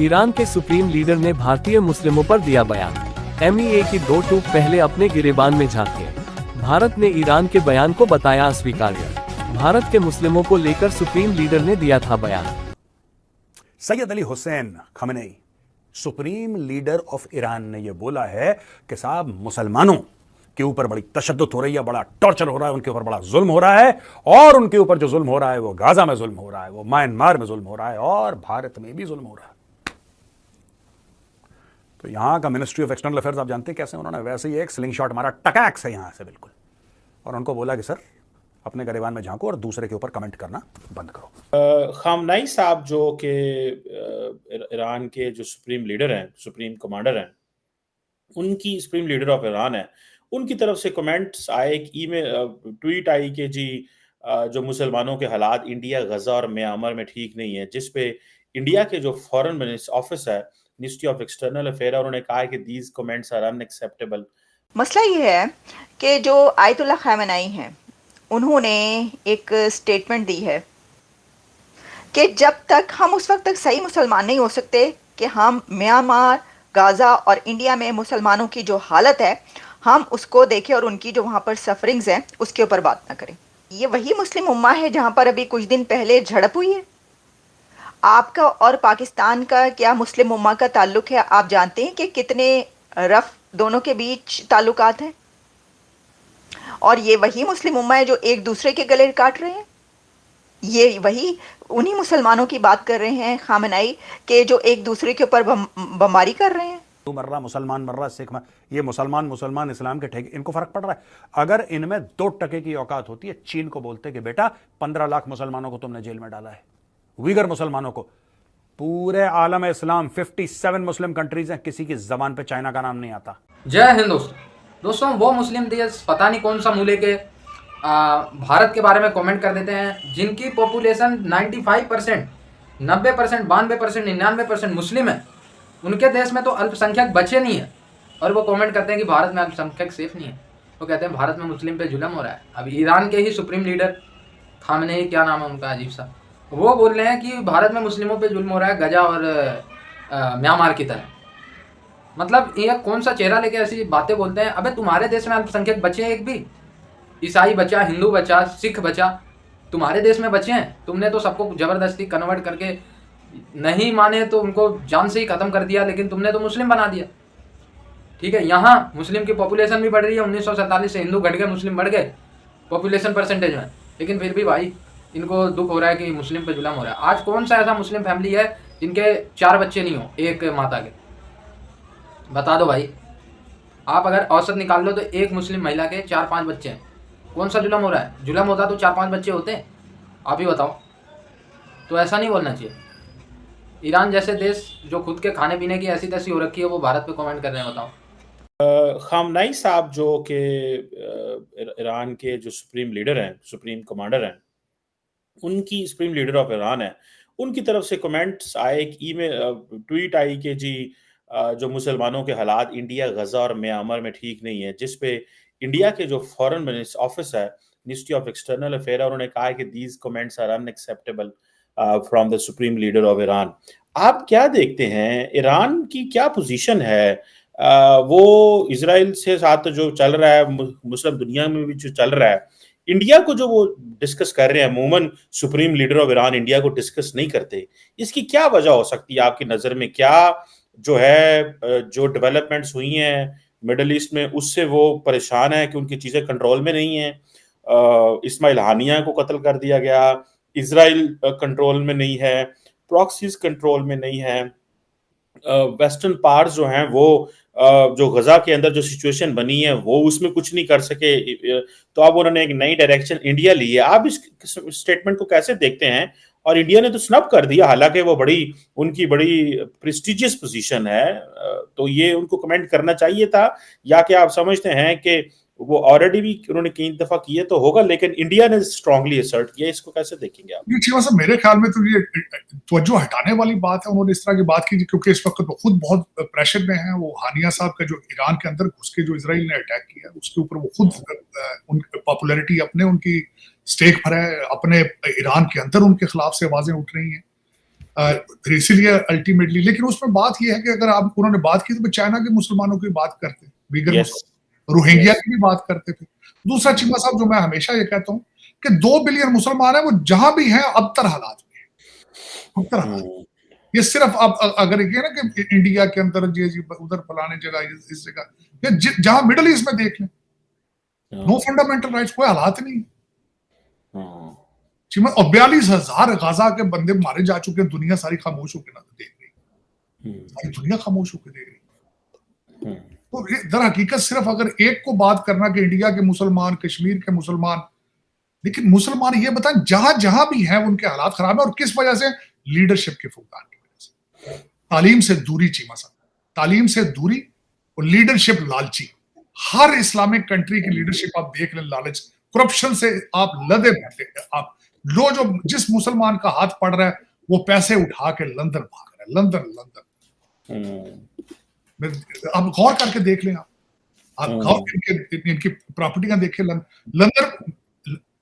Iran के supreme leader ने भारतीय मुस्लिमों पर दिया बयान। MEA की 2 टूक पहले अपने गिरेबान में झांके। भारत ने ईरान के बयान को बताया अस्वीकार्य। भारत के मुस्लिमों को लेकर सुप्रीम लीडर ने दिया था बयान। Syed Ali Hussain Khamenei, supreme leader of Iran, ने यह बोला है कि साहब मुसलमानों के ऊपर बड़ी तशद्दुद हो रही है, बड़ा टॉर्चर हो रहा है, उनके ऊपर बड़ा जुल्म हो रहा है, और उनके ऊपर जो जुल्म हो रहा है वो गाजा में जुल्म हो रहा है, वो म्यांमार में जुल्म हो रहा है, और भारत में भी जुल्म हो रहा है। तो यहां का मिनिस्ट्री ऑफ एक्सटर्नल अफेयर्स आप जानते हैं कैसे, उन्होंने वैसे ही एक स्लिंग शॉट मारा, टकैक से यहां से बिल्कुल, और उनको बोला कि सर अपने गरिबान में झांको और दूसरे के ऊपर कमेंट करना बंद करो। खामनाई साहब जो कि ईरान के जो सुप्रीम लीडर हैं, सुप्रीम कमांडर हैं, उनकी सुप्रीम लीडर ऑफ ईरान है, उनकी तरफ से कमेंट्स आए, एक ईमेल ट्वीट आई कि जी जो मुसलमानों के हालात इंडिया, गजा और म्यांमार में ठीक नहीं है, जिस पे इंडिया के जो फॉरेन मिनिस्टर ऑफिस है, मिनिस्ट्री ऑफ एक्सटर्नल अफेयर, उन्होंने कहा कि दीज कमेंट्स आर अनएक्सेप्टेबल। मसला ये है कि जो आयतुल्लाह खामेनी हैं, उन्होंने एक स्टेटमेंट दी है कि जब तक हम उस वक्त तक सही मुसलमान नहीं हो सकते कि हम म्यांमार, गाज़ा और इंडिया में मुसलमानों की जो हालत है हम उसको देखें और उनकी जो वहाँ पर सफरिंग्स हैं उसके ऊपर बात ना करें। ये वही मुस्लिम उम्मा है जहाँ पर अभी कुछ दिन पहले झड़प हुई है। आपका और पाकिस्तान का क्या मुस्लिम उम्मा का ताल्लुक है? आप जानते हैं कि कितने रफ दोनों के बीच ताल्लुकात हैं, और ये वही मुस्लिम उम्मा है जो एक दूसरे के गले काट रहे हैं। ये वही उन्हीं मुसलमानों की बात कर रहे हैं खामेनी के जो एक दूसरे के ऊपर बमबारी कर रहे हैं। तू मर रहा, मुसलमान मर रहा, सिख मर, ये मुसलमान इस्लाम के ठेके, इनको फर्क पड़ रहा है। अगर इनमें 2% की औकात होती है, चीन को बोलते कि बेटा 15 लाख मुसलमानों को तुमने जेल में डाला है, उइगर मुसलमानों को। पूरे आलम इस्लाम 57 मुस्लिम कंट्रीज हैं, किसी की जबान पे चाइना का नाम नहीं आता। जय हिंद दोस्तों, वो मुस्लिम देश पता नहीं कौन सा मुल्क के भारत के बारे में कमेंट कर देते हैं, जिनकी पॉपुलेशन 95%, 90%, 92%, 99% मुस्लिम है। उनके देश में तो अल्पसंख्यक बचे नहीं है, और वो कमेंट करते हैं कि भारत में अल्पसंख्यक सेफ नहीं है। वो कहते हैं भारत में मुस्लिम पे जुल्म हो रहा है। अभी ईरान के ही सुप्रीम लीडर खामेनी, क्या नाम है उनका अजीब सा, वो बोल रहे हैं कि भारत में मुस्लिमों पे जुल्म हो रहा है गजा और म्यांमार की तरह। मतलब ये कौन सा चेहरा लेके ऐसी बातें बोलते हैं? अबे तुम्हारे देश में अल्पसंख्यक बचे हैं? एक भी ईसाई बचा, हिंदू बचा, सिख बचा, तुम्हारे देश में बचे हैं? तुमने तो सबको जबरदस्ती कन्वर्ट करके, नहीं माने तो उनको जान से ही खत्म कर दिया, लेकिन तुमने तो मुस्लिम बना दिया। ठीक है, यहाँ मुस्लिम की पॉपुलेशन भी बढ़ रही है। 1947 से हिंदू घट गए, मुस्लिम बढ़ गए पॉपुलेशन परसेंटेज में, लेकिन फिर भी भाई इनको दुख हो रहा है कि मुस्लिम पे जुल्म हो रहा है। आज कौन सा ऐसा मुस्लिम फैमिली है जिनके 4 बच्चे नहीं हो एक माता के? बता दो भाई। आप अगर औसत निकाल लो तो एक मुस्लिम महिला के 4-5 बच्चे हैं। कौन सा जुल्म हो रहा है? जुल्म होता तो 4-5 बच्चे होते हैं? आप ही बताओ। तो ऐसा नहीं बोलना चाहिए। ईरान जैसे देश जो खुद के खाने पीने की ऐसी तैसी हो रखी है, वो भारत पे कमेंट कर रहे हैं, बताओ। खामनाई साहब जो कि ईरान के जो सुप्रीम लीडर हैं, सुप्रीम कमांडर हैं, उनकी सुप्रीम लीडर ऑफ ईरान है, उनकी तरफ से कमेंट्स आए, एक ईमेल ट्वीट आई कि जी जो मुसलमानों के हालात इंडिया, गजा और म्यांमार में ठीक नहीं है, जिस पे इंडिया के जो फॉरेन मिनिस्टर ऑफिस है, मिनिस्ट्री ऑफ एक्सटर्नल अफेयर, उन्होंने कहा कि these comments are unacceptable from the supreme leader of Iran. आप क्या देखते हैं, ईरान की क्या पोजीशन है? वो इजराइल से साथ जो चल रहा है, मुस्लिम दुनिया में भी जो चल रहा है, इंडिया को जो वो डिस्कस कर रहे हैं, अमूमन supreme leader of Iran India को डिस्कस नहीं करते, इसकी क्या वजह हो सकती है आपकी नज़र में? क्या जो है जो डेवलपमेंट्स हुई हैं मिडल ईस्ट में, उससे वो परेशान है कि उनकी चीज़ें कंट्रोल में नहीं है? इस्माइल हानिया को कत्ल कर दिया गया, इजराइल कंट्रोल में नहीं है, प्रॉक्सीज कंट्रोल में नहीं है, वेस्टर्न पार्ट्स जो हैं वो जो गजा के अंदर जो सिचुएशन बनी है वो उसमें कुछ नहीं कर सके, तो अब उन्होंने एक नई डायरेक्शन इंडिया ली है। आप इस स्टेटमेंट को कैसे देखते हैं? और इंडिया ने तो स्नब कर दिया, हालांकि वो उनकी बड़ी प्रेस्टिजियस पोजीशन है, तो ये उनको कमेंट करना चाहिए था, या कि आप समझते हैं कि वो ऑलरेडी भी उन्होंने कई दफा किए तो होगा, लेकिन इंडिया ने स्ट्रांगली असर्ट किया? इसको कैसे देखेंगे आप? जी, मेरे ख्याल में तो ये तवज्जो हटाने वाली बात है। उन्होंने इस तरह की बात की क्योंकि इस वक्त वो खुद बहुत प्रेशर में है। वो हानिया साहब का जो ईरान के अंदर घुस के जो इजराइल ने अटैक किया, उसके ऊपर वो खुद उनकी पॉपुलैरिटी उनकी स्टेक पर है, अपने ईरान के अंदर उनके खिलाफ से आवाजें उठ रही हैं। इसीलिए अल्टीमेटली, लेकिन उसमें बात यह है कि अगर आप उन्होंने बात की तो चाइना के मुसलमानों की बात करते, बीगर Yes. रोहिंग्या की भी बात करते थे। दूसरा चीमा साहब, जो मैं हमेशा ये कहता हूं कि 2 बिलियन मुसलमान है, वो जहां भी हैं अबतर हालात में हैं, अबतर हालात। ये सिर्फ आप अगर ये ना कि इंडिया के अंदर जी उधर फलाने जगह इस जगह, या जहां मिडिल ईस्ट में देख लें, नो फंडामेंटल राइट्स, कोई हालात नहीं। और 42,000 गाजा के बंदे मारे जा चुके हैं, दुनिया सारी खामोश होकर ना देख रही, सारी दुनिया खामोश होकर देख रही। तो दर हकीकत सिर्फ अगर एक को बात करना कि इंडिया के मुसलमान, कश्मीर के मुसलमान, लेकिन मुसलमान ये बताएं जहां जहां भी हैं उनके हालात खराब है, और किस वजह से? लीडरशिप के फुकदान की वजह से। तालीम से दूरी चीमा साहब, तालीम से दूरी और लीडरशिप लालची। हर इस्लामिक कंट्री की लीडरशिप आप देख लें, लालच, करप्शन से आप लदे बैठे। आप जो जिस मुसलमान का हाथ पड़ रहा है वो पैसे उठा के लंदन भाग रहा है, लंदन। आप गौर करके देख लें, आप गौर इनकी प्रॉपर्टियां देखें। लंदन,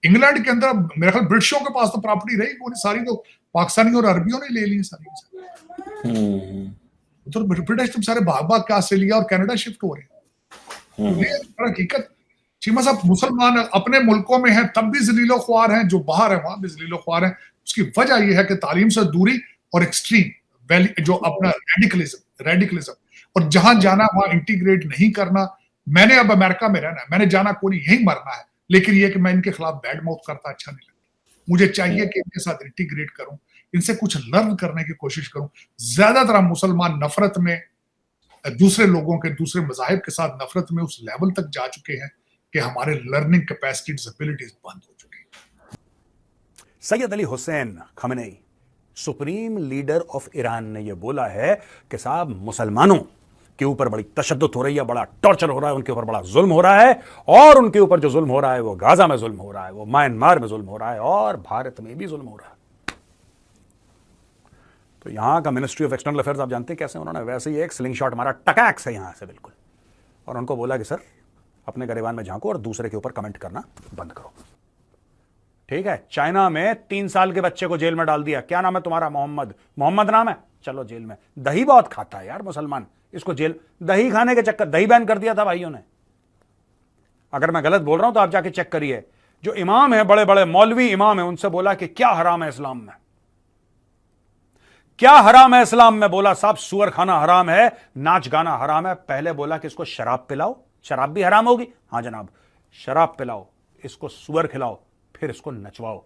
इंग्लैंड के अंदर मेरे ख्याल ब्रिटिशों के पास तो प्रॉपर्टी रही वो सारी तो पाकिस्तानी और अरबियों ने ले ली सारी। तो ब्रिटिश तुम सारे भाग भाग के ऑस्ट्रेलिया और कनाडा शिफ्ट हो रहे हैं। हकीकत चीमा साहब, मुसलमान अपने मुल्कों में हैं तब भी जलीलो ख्वार हैं, जो बाहर है वहां भी जलीलो ख्वार हैं। उसकी वजह यह है कि तालीम से दूरी और एक्सट्रीम जो अपना रेडिकलिज्म, और जहां जाना वहां इंटीग्रेट नहीं करना। मैंने अब अमेरिका में रहना है, मैंने जाना कोई यही मरना है, लेकिन यह कि मैं इनके खिलाफ बैड माउथ करता अच्छा नहीं लगता। मुझे चाहिए कि इनके साथ इंटीग्रेट करूं, इनसे कुछ लर्न करने की कोशिश करूं। ज्यादातर मुसलमान नफरत में, दूसरे लोगों के, दूसरे मजाहिब के साथ नफरत में उस लेवल तक जा चुके हैं कि हमारे लर्निंग कैपेसिटीज, एबिलिटीज बंद हो चुकी हैं। Syed Ali Hussain Khamenei, supreme leader of Iran, ने यह बोला है कि साहब मुसलमानों के ऊपर बड़ी तशद्दुद हो रही है, बड़ा टॉर्चर हो रहा है, उनके ऊपर बड़ा जुल्म हो रहा है, और उनके ऊपर जो जुल्म हो रहा है वो गाजा में जुल्म हो रहा है, वो म्यांमार में जुल्म हो रहा है, और भारत में भी जुल्म हो रहा है। तो यहां का मिनिस्ट्री ऑफ एक्सटर्नल अफेयर्स आप जानते हैं कैसे, उन्होंने वैसे ही एक स्लिंग शॉट मारा, टकैक से यहां से बिल्कुल, और उनको बोला कि सर अपने गरिबान में झांको और दूसरे के ऊपर कमेंट करना बंद करो। ठीक है, चाइना में 3 साल के बच्चे को जेल में डाल दिया। क्या नाम है तुम्हारा? मोहम्मद नाम है, चलो जेल में। दही बहुत खाता है यार मुसलमान, इसको जेल, दही खाने के चक्कर, दही बैन कर दिया था भाइयों ने। अगर मैं गलत बोल रहा हूं तो आप जाके चेक करिए। जो इमाम है, बड़े बड़े मौलवी इमाम है, उनसे बोला कि क्या हराम है इस्लाम में, क्या हराम है इस्लाम में? बोला साहब सुअर खाना हराम है, नाच गाना हराम है। पहले बोला कि इसको शराब पिलाओ, शराब भी हराम होगी, हाँ जनाब, शराब पिलाओ, इसको सुअर खिलाओ, फिर इसको नचवाओ।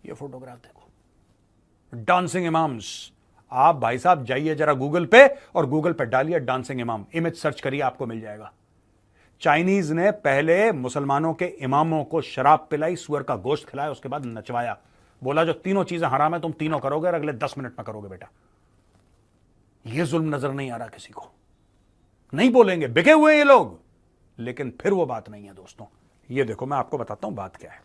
ये फोटोग्राफ देखो, डांसिंग इमाम्स। आप भाई साहब जाइए जरा गूगल पे, और गूगल पे डालिए डांसिंग इमाम, इमेज सर्च करिए, आपको मिल जाएगा। चाइनीज ने पहले मुसलमानों के इमामों को शराब पिलाई, सुअर का गोश्त खिलाया, उसके बाद नचवाया। बोला जो तीनों चीजें हराम है तुम तीनों करोगे और अगले 10 मिनट में करोगे बेटा। यह जुल्म नजर नहीं आ रहा किसी को, नहीं बोलेंगे, बिके हुए ये लोग, लेकिन फिर वो बात नहीं है दोस्तों। ये देखो मैं आपको बताता हूं बात क्या है।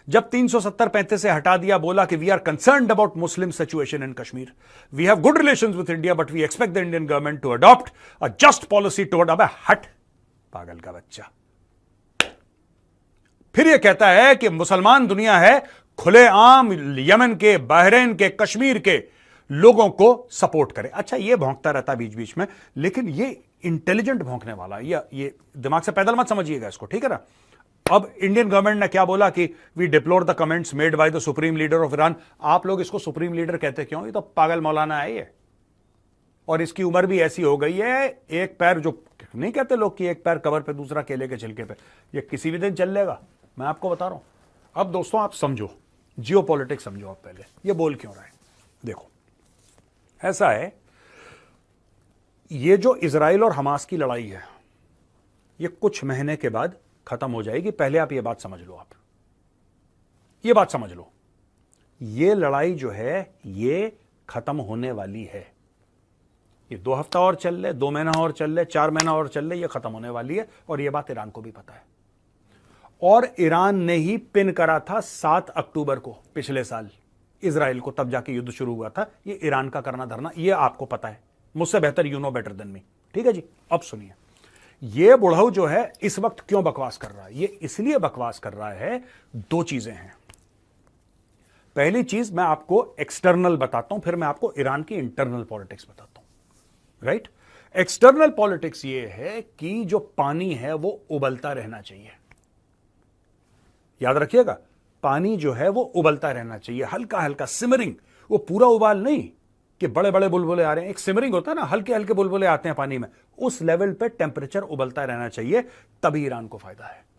जब 370-35 से हटा दिया, बोला कि we are concerned about Muslim situation in Kashmir, we have good relations with India, but we expect the Indian government to adopt a just policy toward. अबे हट पागल का बच्चा। फिर यह कहता है कि मुसलमान दुनिया है, खुलेआम यमन के, बहरीन के, कश्मीर के लोगों को सपोर्ट करे। अच्छा, ये भौंकता रहता बीच बीच में, लेकिन ये इंटेलिजेंट भौंकने वाला, ये दिमाग से पैदल मत समझिएगा इसको, ठीक है ना। अब इंडियन गवर्नमेंट ने क्या बोला कि we deplore the comments made by the supreme leader of Iran. आप लोग इसको सुप्रीम लीडर कहते क्यों? ये तो पागल मौलाना है ये, और इसकी उम्र भी ऐसी हो गई है, एक पैर, जो नहीं कहते लोग कि एक पैर कबर पे दूसरा केले के छिलके पे, ये किसी भी दिन चल लेगा, मैं आपको बता रहा हूं। अब दोस्तों आप समझो, जियो पॉलिटिक्स समझो आप पहले, ये बोल क्यों रहा है। देखो ऐसा है, ये जो इजराइल और हमास की लड़ाई है, ये कुछ महीने के बाद खत्म हो जाएगी। पहले आप ये बात समझ लो, आप ये बात समझ लो, ये लड़ाई जो है ये खत्म होने वाली है। ये 2 हफ्ता और चल ले, 2 महीना और चल ले, 4 महीना और चल ले, ये खत्म होने वाली है। और ये बात ईरान को भी पता है, और ईरान ने ही पिन करा था 7 अक्टूबर को पिछले साल इजराइल को, तब जाके युद्ध शुरू हुआ था। ये ईरान का करना धरना, ये आपको पता है, मुझसे बेहतर, you know better than me, ठीक है जी। अब सुनिए, ये बुढ़ऊ जो है इस वक्त क्यों बकवास कर रहा है? ये इसलिए बकवास कर रहा है, 2 चीजें हैं। पहली चीज मैं आपको एक्सटर्नल बताता हूं, फिर मैं आपको ईरान की इंटरनल पॉलिटिक्स बताता हूं। राइट? एक्सटर्नल पॉलिटिक्स ये है कि जो पानी है वो उबलता रहना चाहिए। याद रखिएगा, पानी जो है वो उबलता रहना चाहिए, हल्का हल्का सिमरिंग, वो पूरा उबाल नहीं कि बड़े बड़े बुलबुले आ रहे हैं। एक सिमरिंग होता है ना, हल्के हल्के बुलबुले आते हैं पानी में, उस लेवल पे टेम्परेचर उबलता रहना चाहिए, तभी ईरान को फायदा है।